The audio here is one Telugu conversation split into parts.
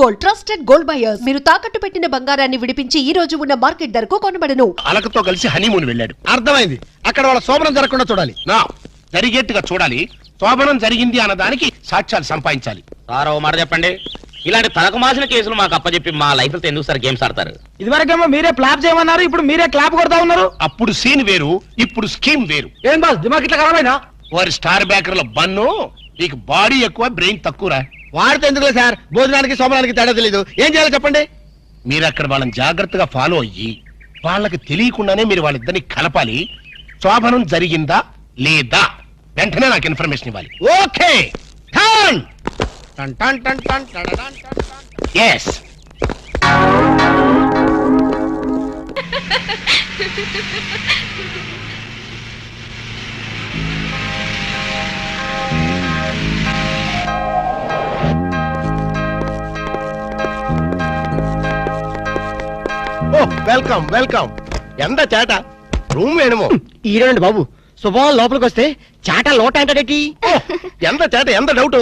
Gold, trusted gold buyers. మీరు తాకట్టు పెట్టిన బంగారాన్ని విడిపించి ఈ రోజు ఉన్న మార్కెట్ ధరకు కొనబడను. అలకతో కలిసి హనీమూన్ వెళ్ళాడు. అర్థమైంది. అక్కడ వాళ్ళ శోభనం జరగకుండా చూడాలి. నా జరిగేట్టుగా చూడాలి. శోభనం జరిగింది అన్నదానికి సాక్ష్యాలు సంపాదించాలి. సార్ ఓ మాట చెప్పండి, ఇలాంటి తలకు మాసిన కేసులు మాకు అప్పచెప్పి మా లైఫ్ తో ఎందుకు సార్ గేమ్స్ ఆడతారు? ఇదివరకేమో మీరే క్లాప్ చేయమన్నారు, ఇప్పుడు మీరే క్లాప్ కొడతా ఉన్నారు. అప్పుడు సీన్ వేరు, ఇప్పుడు స్కీమ్ వేరు. ఏం బాస్ దిమాగ్ ఇట్లా ఖరాబైనా? వారి స్టార్ బ్యాకర్ల బన్ను, నీకు బాడీ ఎక్కువ బ్రెయిన్ తక్కువరా. వాడితే ఎందుకులే సార్, భోజనానికి శోభనానికి తేడా తెలీదు. ఏం చేయాలో చెప్పండి. మీరు అక్కడ వాళ్ళని జాగ్రత్తగా ఫాలో అయ్యి వాళ్ళకి తెలియకుండానే మీరు వాళ్ళిద్దరిని కలపాలి. శోభనం జరిగిందా లేదా వెంటనే నాకు ఇన్ఫర్మేషన్ ఇవ్వాలి. ఓకే టన్ టన్ టన్ టన్ టన్ టడడన్ టన్ టన్. yes ఓ వెల్కమ్ వెల్కమ్. ఎంత చేట రూమ్ వేణుమో ఈరండి బాబు. శుభం లోపలికి వస్తే చాట లోట అంటాడేటి. ఎంత చేట, ఎంత డౌట్.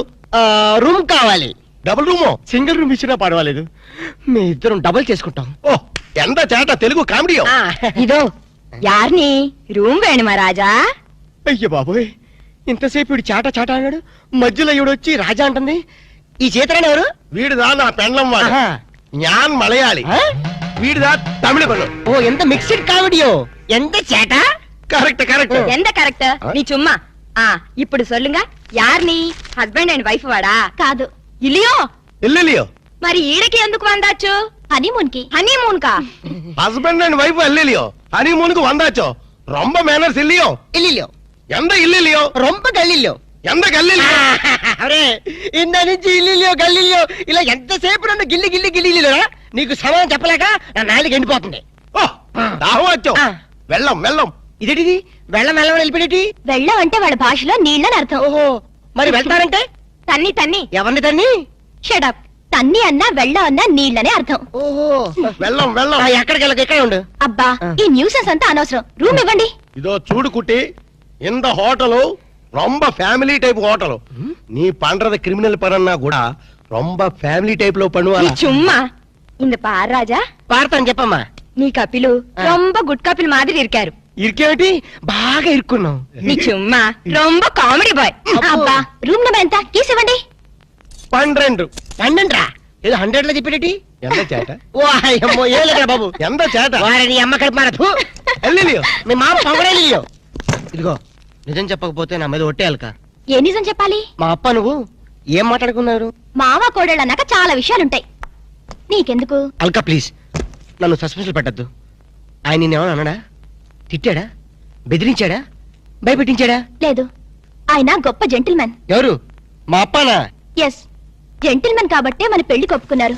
రూమ్ కావాలి. డబుల్ రూమో? సింగిల్ రూమ్ ఇచ్చినా పర్వాలేదు, మీ ఇద్దరం డబుల్ చేసుకుంటాం. ఓ ఎంత చేట, తెలుగు కామెడీ. ఇదో యార్ని రూమ్ వేణుమా రాజా. అయ్యో బాబోయ్, ఇంతసేపు వీడు చాట చాట అన్నాడు, మధ్యలో ఈవిడొచ్చి రాజా అంటుంది. ఈ చేతరాని ఎవరు? వీడిదా నా పెండ్లం వాడు. జ్ఞాన్ మలయాళి, వీడిదా తమిళ పదం. ఓ ఎంత మిక్స్డ్ కామెడీయో. ఎంత చేట. Correct correct. ఎంత కరెక్ట్ నీ చుమ్మా. ఇప్పుడు సొల్లుగా యార్ని హస్బెండ్ అండ్ వైఫ్ వాడా? కాదు, ఇలియో. ఇల్లిలియో. మరి ఈడకి ఎందుకు వందాచ్చు? హనీమూన్ కి. హనీమూన్ కా? హస్బెండ్ అండ్ వైఫ్ ఎల్లిలియో, హనీమూన్ కు వందాచో. రొంబ మేనర్స్ ఇల్లియో. ఇల్లిలియో. ఎంత ఇల్లిలియో? రొంబ గల్లిలియో. ఎంత గల్లిలియో? అరే ఇంద నుంచి ఇల్లిలియో గల్లిలియో ఇలా ఎంతసేపు నన్ను గిల్లి గిల్లి గిల్లిలియో. నీకు సమయం చెప్పలేక నా నాలుగు ఎండిపోతుంది. ఓ దాహోచ్చో. వెళ్ళం వెళ్ళం. ఇదేటిది వెళ్ళం వెళ్ళం వెళ్ళిపోయేటి? వెళ్ళం అంటే వాళ్ళ భాషలో నీళ్ళని అర్థం. ఓహో, మరి వెళ్తారంటే? తన్ని తన్ని. ఎవరిని తన్ని? షడప్. తన్ని అన్నా వెళ్ళం అన్నా నీళ్ళనే అర్థం. ఓహో వెళ్ళం వెళ్ళం. ఎక్కడికి వెళ్ళక ఇక్కడే ఉండు. అబ్బా ఈ న్యూసెన్స్ అంతా అనవసరం, రూమ్ ఇవ్వండి. ఇదో చూడు కుట్టి, ఇంత హోటలు రొంబ ఫ్యామిలీ టైప్ హోటలు. நீ பண்றது கிரிமினல் பரன்னா கூட ரொம்ப ఫ్యామిలీ టైప్ లో பண்ணுவாங்க. சும்மா இந்த பார் ராஜா. పాడతాను చెప్పమ్మా. నీ కపిలు రొంబ గుడ్ కపిల్ మాదిరి ఇరికారు. ఇరికేమిటి? బాగా ఇరుక్కున్నాం. నీ చుమ్మా రొంబ కామెడీ బాయ్. అబ్బా రూమ్ నెంబర్ ఎంత? కీస్ ఇవ్వండి. 12. 12 రా? ఏదో 100 లో చెప్పేటి. ఎంత చేట. ఓ అయ్యమ్మో ఏలేక బాబు. ఎంత చేట. వారిని అమ్మ కడుపు మారదు. ఎల్లిలియో మీ మామ పొగడేలియో. ఇదిగో నిజం చెప్పకపోతే నా మీద ఒట్టేయాలక. ఏ నిజం చెప్పాలి? మా అప్ప నువ్వు ఏం మాట్లాడుకున్నారు? మామ కోడళ్ళు అన్నాక చాలా విషయాలుంటాయి, నీకెందుకు? అల్కా ప్లీజ్ నన్ను సస్పెన్స్ పెట్టద్దు. ఆయన నిన్నేమన్నా అన్నాడా? తిట్టాడా? బెదిరించాడా? భయపెట్టించాడా? లేదు, ఆయన గొప్ప జెంటిల్మెన్. ఎవరు? మా అప్పనా? ఎస్, జెంటిల్మెన్ కాబట్టే మన పెళ్లి కొప్పుకున్నారు.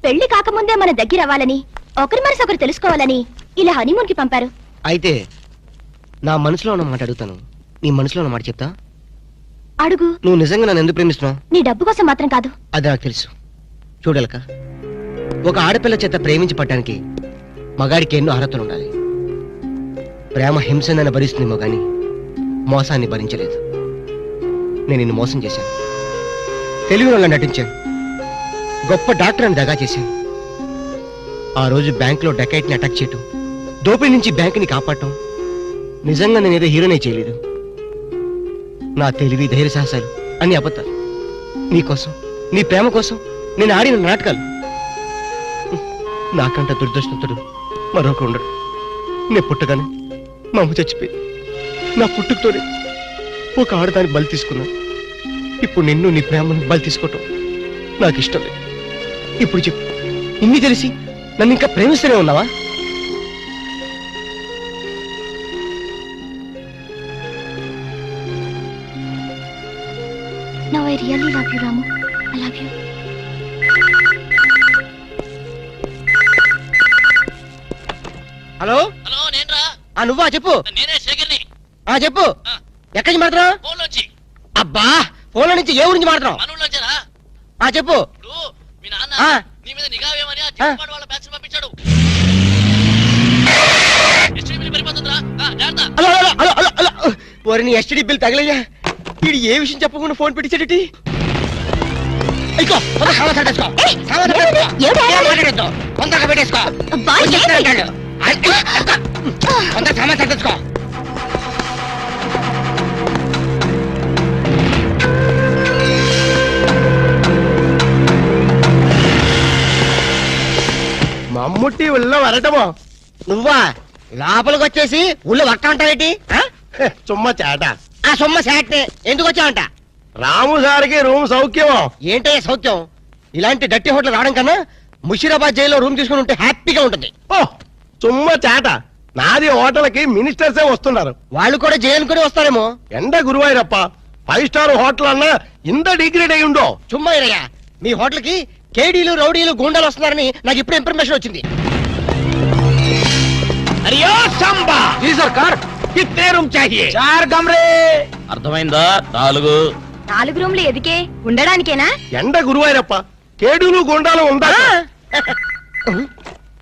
పెళ్లి కాకముందే మన దగ్గర అవ్వాలని, ఒకరి మనసు ఒకరు తెలుసుకోవాలని ఇలా హనీమూన్ కి పంపారు. అయితే నా మనసులో ఉన్న మాట అడుగుతాను, నీ మనసులో ఉన్న మాట చెప్తా. అడుగు. నువ్వు నిజంగా నన్ను ఎందుకు ప్రేమిస్తున్నావు? నీ డబ్బు కోసం మాత్రం కాదు. అది నాకు తెలుసు. చూడలక, ఒక ఆడపిల్ల చేత ప్రేమించి పట్టడానికి మగాడికి ఎన్నో అర్హతలు ఉండాలి. ప్రేమ హింసనని భరిస్తుందేమో గాని మోసాన్ని భరించలేదు. నేను నిన్ను మోసం చేశాను, తెలివిలో నటించాను, గొప్ప డాక్టర్ అని దగా చేశాను. ఆ రోజు బ్యాంకులో డకైట్ ని అటాక్ చేయటం, దోపిడీ నుంచి బ్యాంకుని కాపాడటం, నిజంగా నేనేదో హీరోనే చేయలేదు. నా తెలివి ధైర్య సాహసాలు అన్ని అబద్ధాలు. నీకోసం, నీ ప్రేమ కోసం నేను ఆడిన నాటకాలు. నాకంట దురదృష్టవంతుడు మరొక ఉండడు. నేను పుట్టగానే మా అమ్మ చచ్చిపోయి నా పుట్టుకతోనే ఒక ఆడదాన్ని బలి తీసుకున్నాను. ఇప్పుడు నిన్ను నీ ప్రేమను బలి తీసుకోవటం నాకు ఇష్టం లేదు. ఇప్పుడు చెప్పు, ఇన్ని తెలిసి నన్ను ఇంకా ప్రేమిస్తూనే ఉన్నావా? No, I really love you, Ramu. I love you. Hello hello నేనురా. నువ్వా? చెప్పు. నేనే శేఖర్ని. చెప్పు. ఎక్కడి నుంచి మాట్లాడుతున్నావు? ఫోన్ నుంచి. అబ్బా ఫోన్ల నుంచి ఏ ఊరించి మాట్లాడుతున్నావు? మనూళ్ళొచ్చారా? చెప్పు. ఇప్పుడు మీ నాన్న నీ మీద నిఘా వేయమని ఆ చిన్నపాడు వాళ్ళ బ్యాచ్ పంపించాడు. ఎస్టీడీ బిల్ పెరిగిపోతుందిరా. జాగ్రత్త. నీ ఎస్టీడీ బిల్ తగలయ్యా. వీడు ఏ విషయం చెప్పకుండా ఫోన్ పెట్టించాడటి? ఇదిగో, తొందరగా సామాన్ సర్దేసుకో. ఏయ్, సామాన్ ఏమిటి? సర్దేసుకో. ఏమిటి? ఏం మాట్లాడొద్దు. తొందరగా పెట్టేసుకో. అబ్బా, వచ్చేస్తాడు ఏంటి? అంటాడు. తొందరగా సామాన్ సర్దేసుకో. మమ్ముట్టి ఉల్ల వరటమో నువ్వా లోపలికి వచ్చేసి ఊళ్ళో వర్త ఉంటావేటి? చుమ్మ చేట ఆ సొమ్మ శాట్నే ఎందుకు వచ్చావంట? రాము సార్కి రూమ్ సౌఖ్యమో ఏంటయ్యా సౌఖ్యం? ఇలాంటి డట్టి హోటల్ రావడం కన్నా ముషీరాబాద్ జైల్లో రూమ్ తీసుకుని ఉంటే హ్యాపీగా ఉంటుంది. ఓ చుమ్మ చేట నాది హోటల్కి మినిస్టర్సే వస్తున్నారు. వాళ్ళు కూడా జైలు కూడా వస్తారేమో. ఎండ గురువాయూరప్ప 5 స్టార్ హోటల్ అన్నా ఇంత డిగ్రేడ్ అయి ఉండో. చుమ్మా ఇరయ్యా, మీ హోటల్ కి కేడీలు రౌడీలు గూండాలు వస్తున్నారని నాకు ఇప్పుడు ఇన్ఫర్మేషన్ వచ్చింది. అరియో సంబా జీ సర్కార్ కిత్నే రూమ్ చాహియే? 4 కమరే. అర్థమైందా? 4. 4 రూమ్లు ఎదికే ఉండడానికేనా? ఎండ గురువాయూరప్ప కేడులు గుండాలు ఉందా?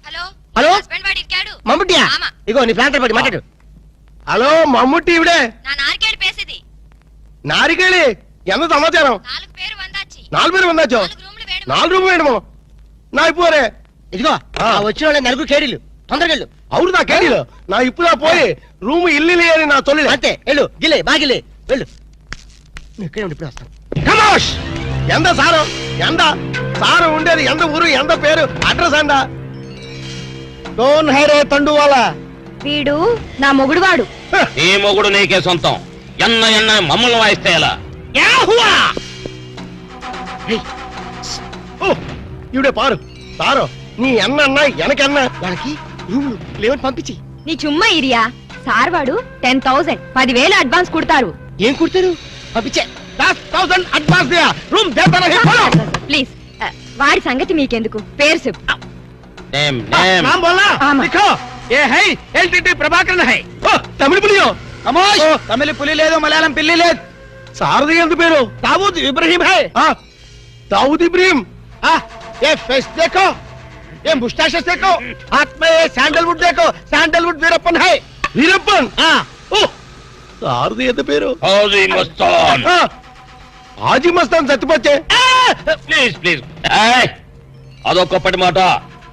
హలో హలో హస్బెండ్ వాడు ఇక్కాడు మమ్ముట్టియా? ఆమా. ఇగో నీ ప్లాంటర్ పడి మాట్లాడు. హలో మమ్ముట్టి ఇవిడే నా నారికేడు పేసేది నారికేళి ఎంత సమాచారం? 4 పేరు వందాచి 4 పేరు వందాచో 4 రూమ్లు వేడు 4 రూమ్ వేయడమో నా ఇప్పుడే ఇదిగో ఆ వచ్చిన వాళ్ళ 4 కేడీలు తొందరగా వెళ్ళు. అవును నా కేడీలు నా ఇప్పుడా పోయి రూమ్ ఇల్లు లేని నా తొలి అంతే వెళ్ళు, గిలే బాగిలే వెళ్ళు. నువ్వు ఇక్కడే ఉండి ఇప్పుడు వస్తాను. కమోష్ ఎంత సారు ఎంత సారు ఉండేది ఎంత ఊరు ఎంత పేరు అడ్రస్ ఎంత డోన్ హైరే తండు వాళ్ళ వీడు నా మొగుడు వాడు. నీ మొగుడు నీకే సొంతం. ఎన్న మమ్మల్ని వాయిస్తే ఎలా? ఇవిడే పారు సారు నీ ఎన్న ఎనకన్నా వాళ్ళకి రూములు లేవని పంపించి. నీ చుమ్మా ఇరియా సార్ వాడు 10,000 10,000 అడ్వాన్స్ కుడతారు. ఏం కుడతారు? పంపించే. 10,000 అడ్వాన్స్ దియా రూమ్ దేతా నహీ బోలో ప్లీజ్ వాడి సంగతి మీకెందుకు, పేరు చెప్పు. నేమ్ नाम बोलना आमा। लिखो ये है एलटीटी प्रभाकरन है ओ तमिल पुलियो कमोश तमिल पुली లేదు మలయాళం పిల్లి లేదు సారది ఎంత పేరు దావూద్ ఇబ్రహీం है दाऊद इब्राहिम ये फेस देखो ये मुस्टैचेस देखो हाथ में ये सैंडलवुड देखो सैंडलवुड वीरप्पन है वीरप्पन ओ సారది ఎంత పేరు హౌజీ మస్తాన్. హాజీ మస్తాన్ సత్యపచ్చే ప్లీజ్ అదొక్కప్పటి మాట.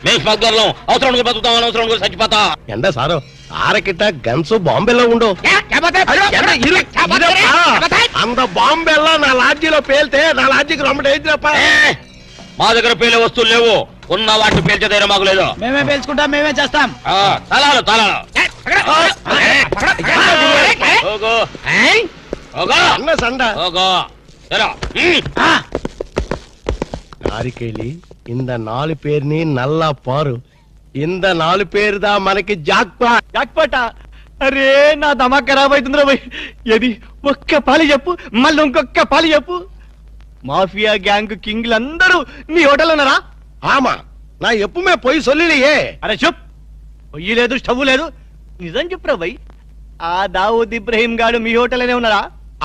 మేము స్మగ్లర్లం. అవసరం బతుకుతాం, అనవసరం చచ్చిపోతాం. ఎండ సారు ఆరకిట్ట గన్స్ బాంబేలో ఉండు అంత బాంబేలో నా లాడ్జీలో పేల్తే నా లాడ్జీకి రొమ్మ ఏదిరప్ప మా దగ్గర పేలే వస్తువులు లేవు. ఉన్న వాటిని పేల్చే ధైర్యం మాకు లేదు. మేమే పేల్చుకుంటాం, మేమే చేస్తాం. తలాలు ఓగో ఓగో అన్న సండ ఓగో సరే. నారికేళి இந்த 4 பேர்ని నల్ల పారు ఇంద 4 పేరుదా మనకి జాక్పాట. అరే నా దమా ఖరాబ్ అవుతుందిరా భయ్. ఏది ఒక్క పాలి చెప్పు, మళ్ళీ ఇంకొక్క పాలి చెప్పు. మాఫియా గ్యాంగ్ కింగ్లందరూ మీ హోటల్ ఉన్నారా? ఆమా నా ఎప్పుమే పోయి సొల్లియే అరే చెప్, పొయ్యి లేదు స్టవ్ లేదు, నిజం చెప్పురా భయ్. ఆ దావూద్ ఇబ్రహీం గాడు మీ హోటల్లోనే ఉన్నారా?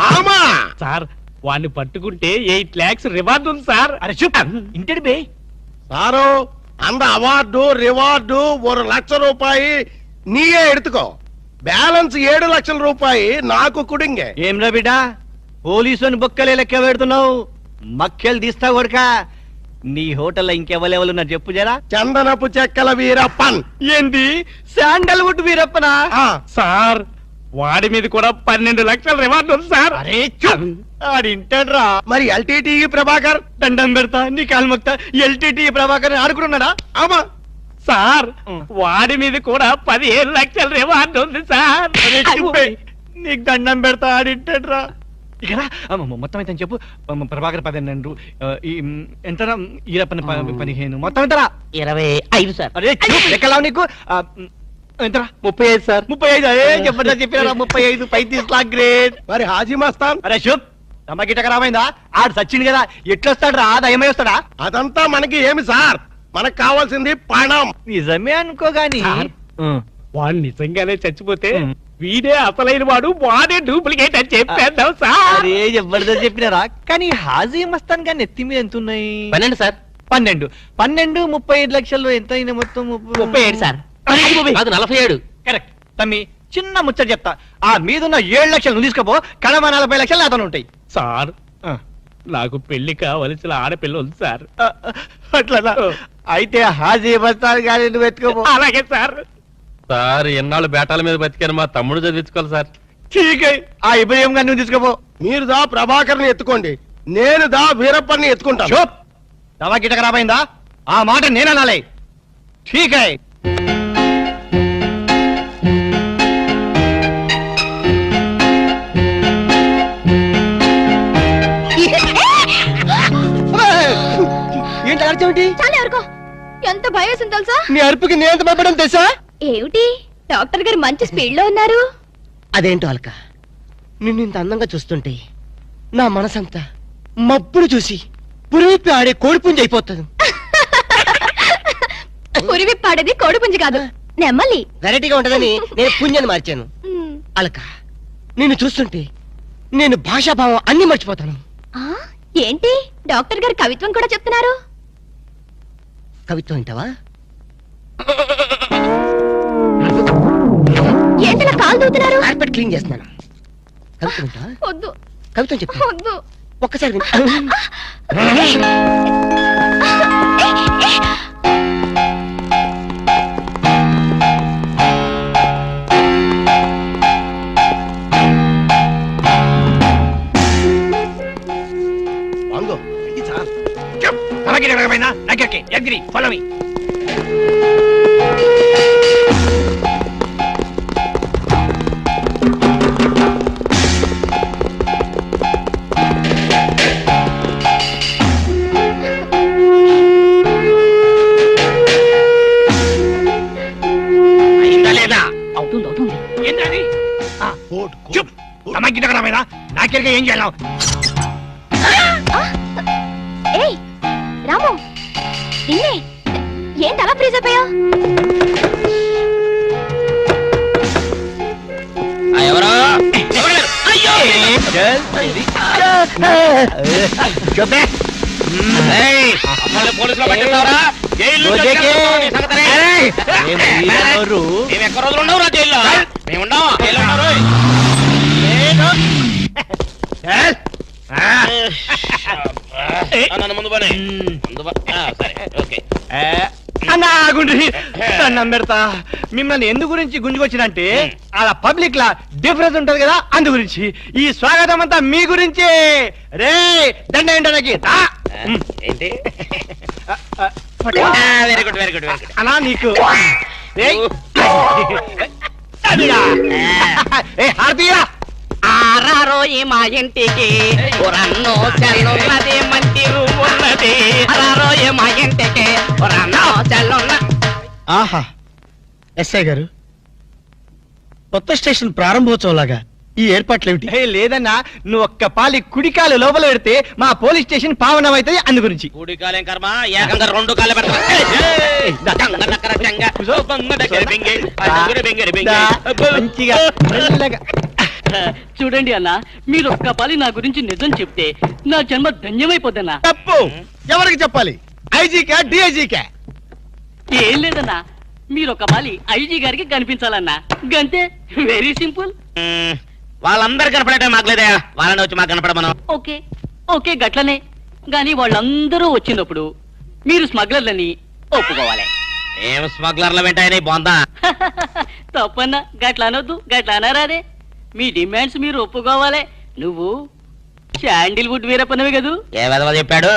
ఆమా సార్ వాడిని పట్టుకుంటే 8 lakhs రివార్డ్ ఉంది సార్. అరే చెప్ ఇంటడి బే. సారు அந்த అవార్డు రివార్డు 1 లక్ష రూపాయి నీయే ఎడుతుకో బ్యాలెన్స్ 7 లక్షల రూపాయి నాకు కుడింగే ఏం రా బిడ్డ, పోలీసుని బొక్కలే లెక్క పెడుతున్నావు, మక్కలు తీస్తా కొడక. నీ హోటల్లో ఇంకెవరెవరున్నారు చెప్పు జరా. చందనపు చెక్కల వీరప్పన్ ఏంది శాండల్వుడ్ వీరప్పనా? సార్ వాడి మీద కూడా 12 లక్షల రివార్డు ఉంది సార్. అరే ఆడింటాడ్రా. మరి ఎల్టీటీ ప్రభాకర్ దండం పెడతా నీ కాలు మొక్తా. ఎల్టీటీ ప్రభాకర్ ఆడుకున్నాడా? ఆమా సార్ వాడి మీద కూడా 15 లక్షల రివార్డు ఉంది సార్. నీకు దండం పెడతా ఆడింటాడ్రా. ఇక్కడ మొత్తం అయితే చెప్పు. ప్రభాకర్ 12, ఎంతరా ఈరప్పని 15, మొత్తం ఎంతరా? 25 సార్. అరే లెక్కలావు నీకు. ఎంతరా? 35 సార్. 35. అరే చెప్పండి చెప్పారా 35. 35 లాక్ గ్రేట్. మరి హాజీ మస్తాన్ అరే శుభ్ తమ్మగిట్ట ఖరాబైందా? ఆడు సచ్చింది కదా, ఎట్లొస్తాడు రా? దయమై వస్తాడా? అదంతా మనకి ఏమి సార్, మనకు కావాల్సింది పణం. నిజమే అనుకోగాని వాడు నిజంగానే చచ్చిపోతే వీడే అసలైన వాడు, వాడే డూప్లికేట్ అని చెప్పేద్దాం సార్. అరే జబర్దస్త్ చెప్పినారా. కానీ హాజీ మస్తాన్ గాని నెత్తి మీద ఎంత ఉన్నాయి? 12 సార్. 12 35 లక్షల్లో ఎంత అయినా మొత్తం? 37 సార్. అది 47. కరెక్ట్. తమ్మి చిన్న ముచ్చట చెప్తా. ఆ మీదున్న 7 లక్షలు నువ్వు తీసుకోపో, కడమ 40 లక్షలు అతను ఉంటాయి సార్ నాకు పెళ్లి కావలసిన ఆడపిల్ల ఉంది సార్. అట్లా అయితే హాజీ మస్తాన్ గారి నువ్వు ఎత్తుకోపో. అలాగే సార్. సార్ ఎన్నాళ్ళు బేటాల మీద బతికాను, మా తమ్ముడు చదివించుకోవాలి సార్. ఠీక్ ఆ ఇబ్రహీం గారిని నువ్వు తీసుకోపో. మీరు దా ప్రభాకర్ని ఎత్తుకోండి, నేను దా వీరప్పని ఎత్తుకుంటాను. చూప్ దవా గిట ఖరాబైందా? ఆ మాట నేననాలే. ఠీక్ హై. ఏంటి అర్థమేంటి? చాలా ఎవరికో ఎంత భయం వేసింది తెలుసా? నీ అరుపుకి నేను ఎంత భయపడడం తెలుసా? ఏమిటి డాక్టర్ గారు మంచి స్పీడ్ లో ఉన్నారు. అదేంటో అలక, నిన్ను ఇంత అందంగా చూస్తుంటే నా మనసంతా మబ్బులు చూసి పురివిప్పి ఆడే కోడిపుంజి అయిపోతాను. పురివిప్పాడేది కోడిపుంజి కాదు, నెమ్మలి. వెరైటీగా ఉంటదని నేను పుంజని మార్చాను. అలక, నిన్ను చూస్తుంటే నేను భాషాభావం అన్ని మర్చిపోతాను. ఆ, ఏంటి డాక్టర్ గారు కవిత్వం కూడా చెప్తున్నారు? కవిత్వం వింటావా? ఏంటలా కాలు దూతున్నారు? కార్పెట్ క్లీన్ చేస్తున్నాను. కవిత్వం వింటావా? వద్దు కవిత్వం చెప్పు. వద్దు. ఒక్కసారి విను. వాంగో ఇది సార్. దవా గిట ఖరాబైందా? దగ్గరికి ఎగ్రి ఫాలో మీ. అయిందా లేదా? అవుతుంది అవుతుంది. ఏంటది? Coat, coat. చూప్ దవా గిట ఖరాబైందా? నాకెరగా ఏం చేయాలి? ఏయ్ రాము, నిన్నే ఏంటి అలా ఫ్రీజ్ అయిపోయావు? ఎవరో అయ్యో చూపే ఏయ్, మమ్మల్ని పోలీసులో పట్టిస్తావరా? జైల్లో చచ్చేస్తావు నీ సంగతి రే. మేము ఎక్కడ రోజులు ఉండవు రా జైల్లో. మేము ఉండవు జైల్లో ఉన్నారు. నన్ను ముందు పని సరే ఓకే. అన్నా ఆగుండ్రి, దండం పెడతా. మిమ్మల్ని ఎందు గురించి గుంజుకొచ్చినంటే అలా పబ్లిక్ లా డిఫరెన్స్ ఉంటది కదా, అందు గురించి. ఈ స్వాగతం అంతా మీ గురించే. రే దండ ఏంటనకి ఏంటి? Very good very good very good. అన్నా నీకు ఏయ్. అదిరా. ఏ హారతీరా. ఆరారోయి మా ఇంటికి పురన్నో చల్లున్నది మంచి ఉన్నది. ఆరారోయి మా ఇంటికి పురన్నో చల్లున్న. ఆహా, ఎస్ఐ గారు, కొత్త స్టేషన్ ప్రారంభోత్సవం లాగా ఈ ఏర్పాట్లు ఏమిటి? లేదన్నా, నువ్వు ఒక్క పాలి కుడికాలు లోపల పెడితే మా పోలీస్ స్టేషన్ పావనం అవుతుంది, అందు గురించి. కూడి కాలేం కర్మ, ఏకంగా రెండు కాళ్ళు పెడతా. మంచిగా మెల్లగా. చూడండి అన్న, మీరు ఒక్క పాలి నా గురించి నిజం చెప్తే నా జన్మ ధన్యమైపోద్దన్నా. తప్పు. ఎవరికి చెప్పాలి? ఐజీకా డిఐజీకా? ఏం లేదన్నా, మీరు ఒక పాలి ఐజీ గారికి కనిపించాలన్నా, గంతే. Very simple. వాళ్ళందరూ కనపడటం మాకులేదా? వాళ్ళని వచ్చి మాకు కనపడమను. ఓకే ఓకే గట్లనే. గాని వాళ్ళందరూ వచ్చినప్పుడు మీరు స్మగ్లర్లని ఒప్పుకోవాలి. ఏం స్మగ్లర్ల వెంటాయని బొందా? తప్పన్నా, గట్ల అనొద్దు, గట్ల అనరాదే. మీ డిమాండ్స్ మీరు ఒప్పుకోవాలి. నువ్వు శాండిల్వుడ్ వీరప్పనవి కదూ? ఏ విధవ చెప్పాడు?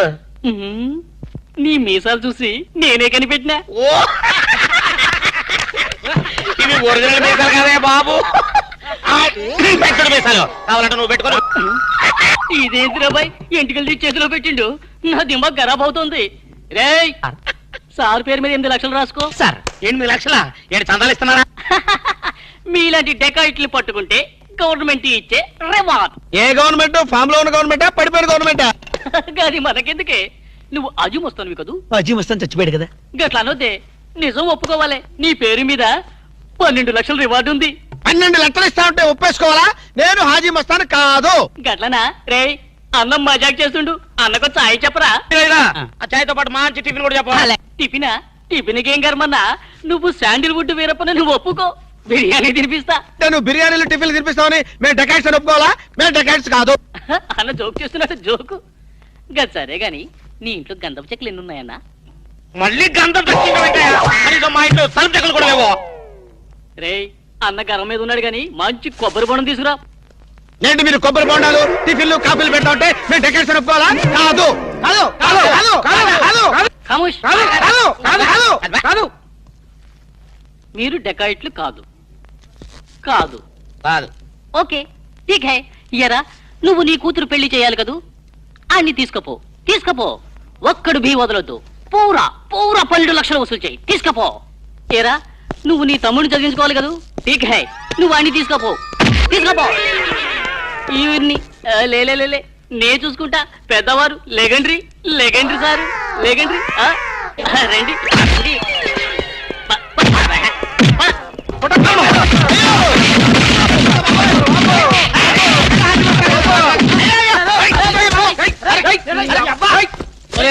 ఉహుం. నీ మీసాలు చూసి నేనే కనిపెట్టినా. ఇవి ఒరిజినల్ మీసాలు కదే బాబు. మీసాలు కావాలంటే నువ్వు పెట్టుకో. ఇదేంటి బాయ్, ఎంటికలు చేతిలో పెట్టిండు. నా దిమాగ్ ఖరాబ్ అవుతుంది. రేయ్, సార్ పేరు మీద 8 లక్షలు రాసుకో. సార్ 8 లక్షలా? ఏంటి చందాలు ఇస్తున్నారా? మీలాంటి డెకాయిట్లు పట్టుకుంటే గవర్నమెంట్ ఇచ్చే రివార్డ్. ఏ గవర్నమెంట్? ఫామ్ లో ఉన్న గవర్నమెంటా, పడిపోయిన గవర్నమెంటా? కానీ మనకెందుకే, నువ్వు అజు వస్తాను కదూ? అజీ మస్తాన్ చచ్చిపోయాడు కదా. గట్లా అనొద్దే, నిజం ఒప్పుకోవాలి. నీ పేరు మీద 12 లక్షల రివార్డు ఉంది. 12 లక్షలు ఇస్తా ఉంటే ఒప్పేసుకోవాలా? నేను హాజీ మస్తాన్ కాదు. గట్లనా? రేయ్, అన్నం మజాక్ చేస్తుండు, అన్నకు చాయ్ చెప్పరా? ఆ చాయ్తో పాటు మంచి టిఫిన్ కూడా చెప్పాలి. టిఫినా? టిఫిన్కి ఏం కర్మన్నా, నువ్వు శాండిల్వుడ్ వీరప్పని నువ్వు ఒప్పుకో, బిర్యానీ తినిపిస్తా. నేను బిర్యానీలు టిఫిన్లు తినిపిస్తామని మేము డెకాట్స్ అని ఒప్పుకోవాలా? మేము డెకాట్స్ కాదు. అన్న జోక్ చేస్తున్నట్టు జోకు. గది సరే గాని నీ ఇంట్లో గంధపు చెక్కలు ఎన్ని ఉన్నాయన్నా? మళ్ళీ గంధం తెచ్చిందో మా ఇంట్లో తలుపు చెక్కలు కూడా లేవో. రే అన్న గర్వం మీద ఉన్నాడు గాని మంచి కొబ్బరి బొండం తీసుకురా. ఏంటి మీరు కొబ్బరి బొండాలు టిఫిన్లు కాఫీలు పెడతా ఉంటే మేము డెకరేషన్ ఒప్పుకోవాలా? కాదు కాదు కాదు కాదు కాదు కాదు ఖమోష్. కాదు కాదు కాదు కాదు. మీరు డెకాయిట్లు కాదు కాదు కాదు. ఓకే ఠీక్ హై. ఇయరా నువ్వు నీ కూతురు పెళ్లి చేయాలి కదూ, అన్ని తీసుకపో తీసుకపో. ఒక్కడు భీ వదలొద్దు. పూరా పూరా 12 లక్షలు వసూలు చేయి. తీసుకపో. ఏరా నువ్వు నీ తమ్ముడిని చదివించుకోవాలి కదూ, ఠీక్ హై. నువ్వు అన్ని తీసుకపో తీసుకపో. ఇవన్నీ లే నే చూసుకుంటా. పెద్దవారు లెగండ్రీ లెగండ్రీ సార్ లెగండ్రీ. రండి రండి.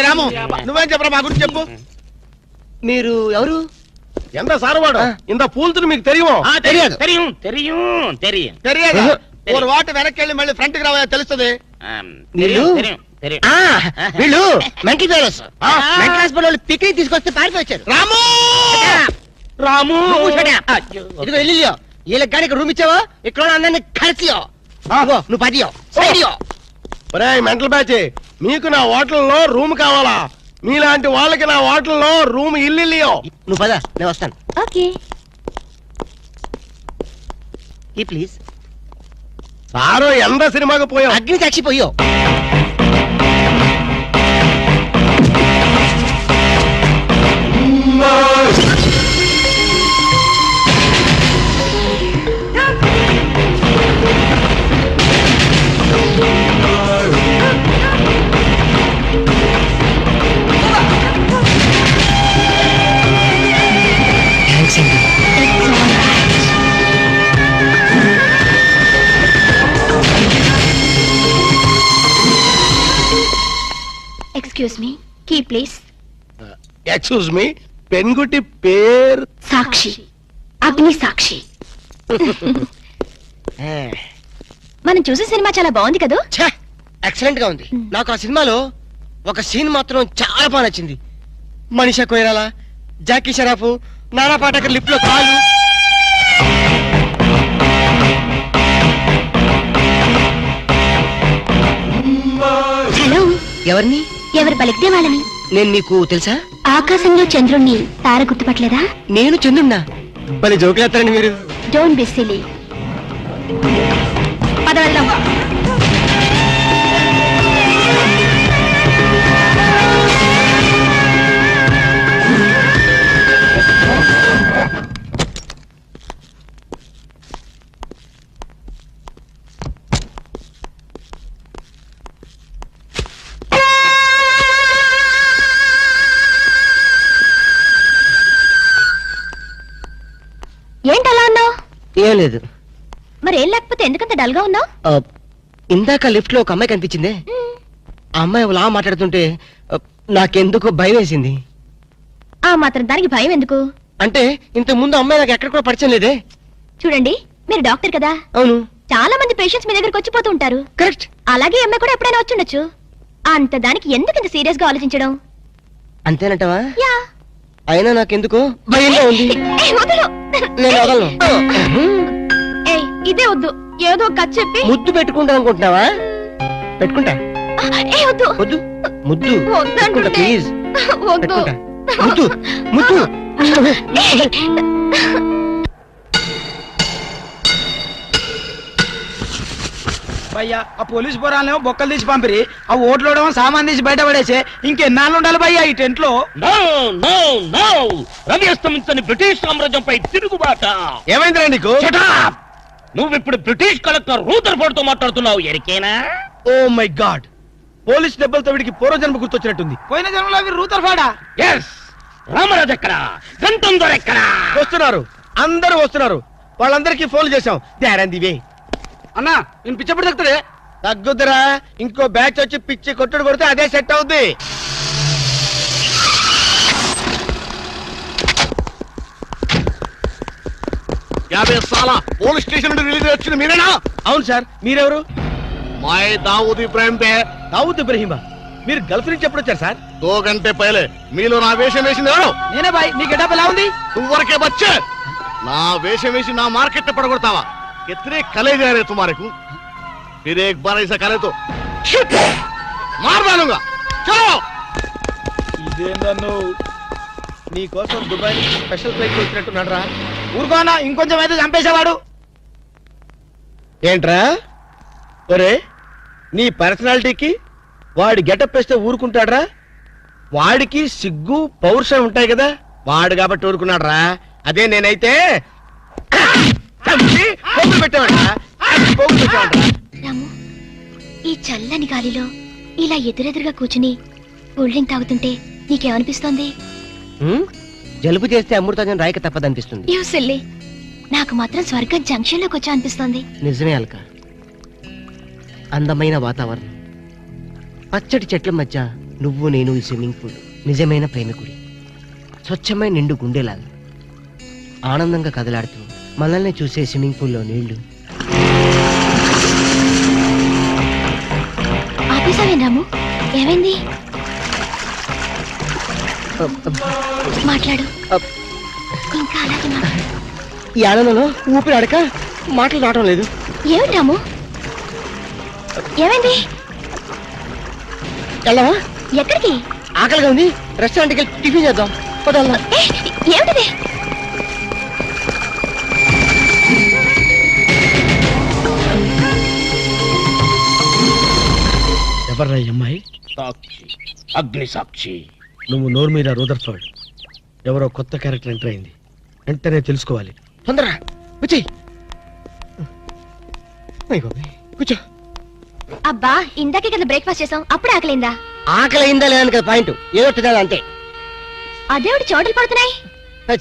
రాము నువ్వేం చెప్పరా మా గురించి చెప్పు. మీరు ఎవరు? ఎంత సారవాడు ఇంత పూల్తులు మీకు తెలియమో? తెలియదు. తెలియదు. ఒక వాటి వెనక్కి వెళ్ళి మళ్ళీ ఫ్రంట్ కి రావా తెలుస్తుంది. వీళ్ళు వీళ్ళు మెంటల్ ఫెలోస్. మెంటల్ హాస్పిటల్ వాళ్ళు పిక్నిక్ తీసుకొస్తే పారిపోయి వచ్చారు. రాము రాము ఇదిగో వెళ్ళియో వీళ్ళకి కానీ రూమ్ ఇచ్చావో ఇక్కడ అందరినీ కలిసియో. నువ్వు పదియో సైడియో. మెంటల్ బ్యాచ్ మీకు నా హోటల్లో రూమ్ కావాలా? మీలాంటి వాళ్ళకి నా హోటల్లో రూమ్ ఇల్లు. నువ్వు పద నేను వస్తాను. ఓకే ఈ ప్లీజ్. సారు ఎంత సినిమాకి పోయాం. అగ్ని చచ్చిపోయో. Excuse me, key please. Excuse me, పెన్గుటి పేరు సాక్షి, అగ్ని సాక్షి. మనం చూసే సినిమా చాలా బాగుంది కదా? ఎక్సలెంట్ గా ఉంది. నాకు ఆ సినిమాలో ఒక సీన్ మాత్రం చాలా బాగా నచ్చింది. మనీషా కొయిరాలా, జాకీ షరాఫ్, నానా పాటకర్ లిఫ్ట్ లో కాలు. హలో, ఎవరిని? ఎవరు పలికితే వాళ్ళని. నేను నీకు తెలుసా? ఆకాశంలో చంద్రుణ్ణి తార గుర్తుపట్టలేదా? నేను చంద్రున్నా. భలే జోకులేస్తారండి మీరు. Don't be silly. పద వెళ్దాం. ఏంటి అలా ఉన్నావు? ఏం లేదు. మరి ఏం లేకపోతే ఎందుకంత డల్ గా ఉన్నావు? ఇందాక లిఫ్ట్ లో ఒక అమ్మాయి కనిపించింది. ఆ అమ్మాయి అలా మాట్లాడుతుంటే నాకెందుకు భయం వేసింది. ఆ మాత్రం దానికి భయం ఎందుకు? అంటే ఇంత ముందు అమ్మాయి నాకు ఎక్కడ కూడా పరిచయం లేదే. చూడండి, మీరు డాక్టర్ కదా. అవును. చాలా మంది పేషెంట్స్ మీ దగ్గరకు వచ్చిపోతూ ఉంటారు. కరెక్ట్. అలాగే అమ్మాయి కూడా ఎప్పుడైనా వచ్చుండొచ్చు. అంత దానికి ఎందుకు ఇంత సీరియస్ గా ఆలోచించడం? అంతేనంటవా? యా. అయినా నాకెందుకు భయంగా ఉంది. వదలు. నేను వదలను. ఇదే వద్దు, ఏదో కథ చెప్పి ముద్దు పెట్టుకుంటా అనుకుంటున్నావా? పెట్టుకుంటా. వద్దు వద్దు. ముద్దు పెట్టుకుంటా ప్లీజ్. వద్దు. పెట్టుకుంటా. ముద్దు ముద్దు. భయ్యా ఆ పోలీస్ పోరాలేమో బొక్కలు తీసి పంపిరి, ఆ ఓట్లోడేమో సామాన్ తీసి బయట పడేసే. ఇంకెన్నాళ్ళు ఉండాలి భయ్యా ఈ టెంట్ లో? రవి అస్తమించని బ్రిటిష్ సామ్రాజ్యంపై తిరుగుబాట. ఏమైందిరా నీకు? నువ్వు ఇప్పుడు బ్రిటిష్ కలెక్టర్ రూదర్ఫోర్డ్ తో మాట్లాడుతున్నావు. ఎరికేనా? ఓ మై గాడ్, పోలీస్ దెబ్బలతో వీడికి పూర్వజన్మ గుర్తొచ్చినట్టుంది. పోయిన జన్మలో వీరు రూతర్ఫోర్డా? ఎస్. రామరాజు ఎక్కడా? గంటం దొర ఎక్కడా? వస్తున్నారు, అందరూ వస్తున్నారు. వాళ్ళందరికీ ఫోన్ చేశాం. దే అన్నా నేను పిచ్చప్పుడు తగ్గుతుంది. తగ్గుద్దురా, ఇంకో బ్యాచ్ వచ్చి పిచ్చి కొట్టుడు కొడితే అదే సెట్ అవుద్ది. పోలీస్ స్టేషన్ నుండి రిలీజ్ వచ్చింది మీరేనా? అవును సార్, మీరెవరు? మై దావూద్ ఇబ్రాహిం బే. దావూద్ ఇబ్రహీమా? మీరు గల్ఫ్ నుంచి ఎప్పుడు వచ్చారు సార్? 2 घंटे पहले మీలో నా వేషం వేసింది ఎవరు? నేనే బాయ్. మీ గెటప్ ఎలా ఉంది? నువ్వరకే బచ్చే నా వేషం వేసి నా మార్కెట్ పడగొడతావా? कितने कले जा रहे तुम्हारे को? फिर एक बार ऐसा करे तो मार डालूंगा. चलो. ఇదేందన్ను నీ కోసం దుబాయ్ నుంచి స్పెషల్ ఫ్లైట్ వచ్చినట్టున్నాడు రా. ఊరుకోనా, ఇంకొంచెం అయితే చంపేసేవాడు. ఏంట్రా ఒరే, నీ పర్సనాలిటీకి వాడి గెటప్ వేస్తే ఊరుకుంటాడ్రా? వాడికి సిగ్గు పౌరుషం ఉంటాయి కదా, వాడు కాబట్టి ఊరుకున్నాడు రా. అదే నేనైతే పెట్టేవాడు. రాము, ఈ చల్లని గాలిలో ఇలా ఎదురెదురుగా కూర్చుని కూల్ డ్రింక్ తాగుతుంటే నీకేమనిపిస్తోంది? జలుబు చేస్తే అమృతాజన్ రాయక తప్పదనిపిస్తుంది. యూ సిల్లీ, నాకు మాత్రం స్వర్గం జంక్షన్ లోకి వచ్చా అనిపిస్తోంది. నిజమే అల్క. అందమైన వాతావరణం, పచ్చటి చెట్ల మధ్య నువ్వు నేను ఈ స్విమ్మింగ్ పూల్, నిజమైన ప్రేమికుడి, స్వచ్ఛమైన నిండు గుండెలాగా ఆనందంగా కదలాడుతూ మనల్ని చూసే స్విమ్మింగ్ పూల్లో నీళ్లు. ఆపేసావేం రాము? ఏమైంది? మాట్లాడు. ఇంకా అలాగే మాట్లాడు. ఈ ఆనందంలో ఊపిరి ఆడక మాటలు రావడం లేదు. ఏమిటి రాము, ఏమైంది? వెళ్ళవా? ఎక్కడికి? ఆకలిగా ఉంది, రెస్టారెంట్కి వెళ్ళి టిఫిన్ చేద్దాం. ఏ, ఏమిటిది? ఎవర్రా ఈ అమ్మాయి? సాక్షి, అగ్ని సాక్షి. నువ్వు నోరు మీద రూదర్ఫర్డ్. ఎవరో కొత్త క్యారెక్టర్ ఎంటర్ అయింది, వెంటనే తెలుసుకోవాలి. తొందరగా వచ్చి కూర్చో. అబ్బా, ఇందాకే కదా బ్రేక్ఫాస్ట్ చేసాం, అప్పుడు ఆకలిందా? ఆకలి అయిందా లేదని కదా పాయింట్, ఏదో తినాలి అంతే. అదేమిటి చోటులు పడుతున్నాయి?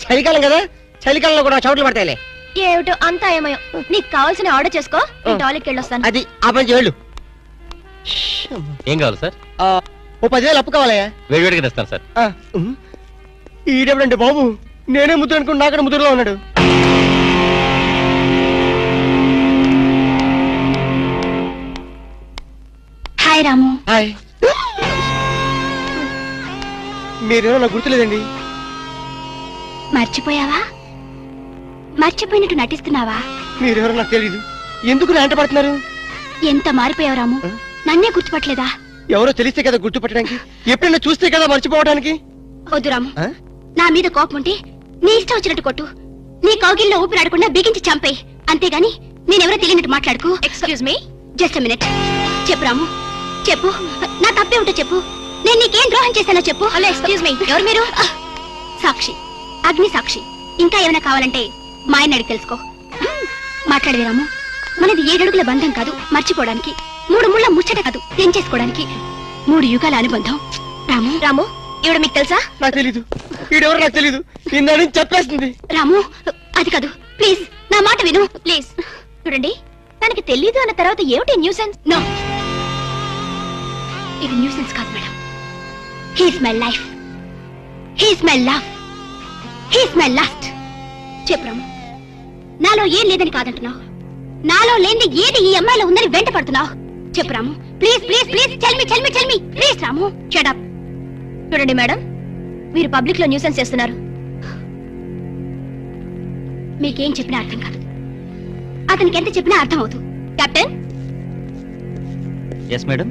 చలికాలం కదా, చలికాలంలో కూడా చోట్లు పడతాయిలే. ఏమిటో అంతా ఏమయో. నీకు కావాల్సిన ఆర్డర్ చేసుకో, నేను టాయిలెట్కి వెళ్ళొస్తాను. అది ఆ పని వెళ్ళు. ఏం కావాలి సార్? ఓ 10,000 అప్పు కావాలయ్యా. వేడివేడిగా తెస్తాను సార్. ఈడెవడండి బాబు, నేనే ముద్దు అనుకుని నాకడ ముద్దులో ఉన్నాడు. హాయ్ రాము. హాయ్. మీరేమో నాకు గుర్తులేదండి. మర్చిపోయావా? మర్చిపోయినట్టు నటిస్తున్నావా? మీరెవరో నాకు తెలీదు, ఎందుకు నా వెంట పడుతున్నారు? ఎంత మారిపోయావు రాము, నన్నే గుర్తుపట్టలేదా? ఎవరో తెలిస్తే కదా గుర్తుపట్టడానికి, ఎప్పుడైనా చూస్తే కదా మర్చిపోవడానికి. వద్దు రాము, నా మీద కోపం ఉంటే నీ ఇష్టం వచ్చినట్టు కొట్టు, నీ కౌగిల్లో ఊపిరాడకుండా బిగించి చంపేయి, అంతేగాని నేనెవరో తెలియనట్టు మాట్లాడుకు. Excuse me, just minute. చెప్పు రాము, చెప్పు, నా తప్పే ఉంటే చెప్పు, నేను నీకేం ద్రోహం చేశానో చెప్పు. హలో, ఎక్స్క్యూజ్ మీ, ఎవరు మీరు? సాక్షి, అగ్ని సాక్షి. ఇంకా ఏమైనా కావాలంటే మా ఆయన అడిగి తెలుసుకో. మాట్లాడేది రాము, మనది 7 అడుగుల బంధం కాదు మర్చిపోవడానికి, 3 ముళ్ళ ముచ్చట కాదు తెంచేసుకోవడానికి, 3 యుగాల అనుబంధం. రాము, రాము, ఇవిడ మీకు తెలుసా? నాకు తెలీదు, ఈడెవరో నాకు తెలీదు, ఇందని చెప్పేస్తుంది. రాము, అది కాదు, ప్లీజ్ నా మాట విను, ప్లీజ్. చూడండి, తనకి తెలీదు అన్న తర్వాత ఏమిటి న్యూసెన్స్? నో, ఇది న్యూసెన్స్ కాదు madam. He's my life, he's my love, he's my last. చెప్పు రాము, నాలో ఏం లేదని కాదంటున్నావు, నాలో లేని ఏది ఈ అమ్మాయిలో ఉందని వెంట పడుతున్నావు. చెప్పు Ramu, please please please, tell me please. Ramu, shut up. చూడండి మేడం, మీరు పబ్లిక్ లో న్యూసెన్స్ చేస్తున్నారు. మీకేం చెప్పినా అర్థం కాదు, అతనికి ఎంత చెప్పినా అర్థం అవుతుంది. Captain, yes madam.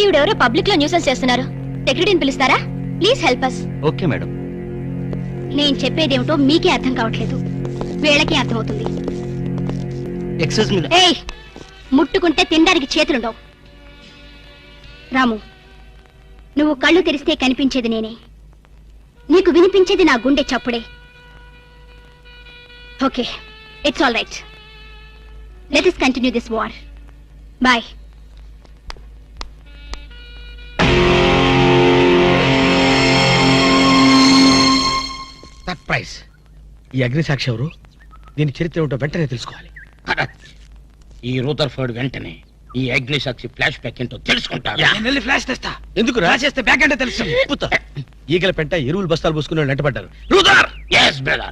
ఈవిడెవరో పబ్లిక్ లో న్యూసెన్స్ చేస్తున్నారు, సెక్రటరీని పిలుస్తారా? Please help us. Okay madam. నేను చెప్పేదేమిటో మీకే అర్థం కావట్లేదు, వీళ్ళకి అర్థమవుతుంది. Excuse me. ఏయ్, ముట్టుకుంటే తినడానికి చేతులుండవు. రాము, నువ్వు కళ్ళు తెరిస్తే కనిపించేది నేనే, నీకు వినిపించేది నా గుండె చప్పుడే. Okay, it's all right. Let us continue this war. Bye. Surprise. ఈ అగ్ని సాక్షి ఎవరు, దీని చరిత్ర ఏమిటో వెంటనే తెలుసుకోవాలి. ఈ రూదర్ఫర్డ్ వెంటనే ఈ అగ్ని సాక్షి ఫ్లాష్ బ్యాక్ ఏంటో తెలుసుకుంటాడు. నేను వెళ్ళి ఫ్లాష్ తెస్తా. ఎందుకు రాసేస్తే బ్యాక్ అంటే తెలుసు. ఈగల పెంట ఎరువులు బస్తాలు పోసుకుని వెంటబడ్డారు. రూదర్, yes brother.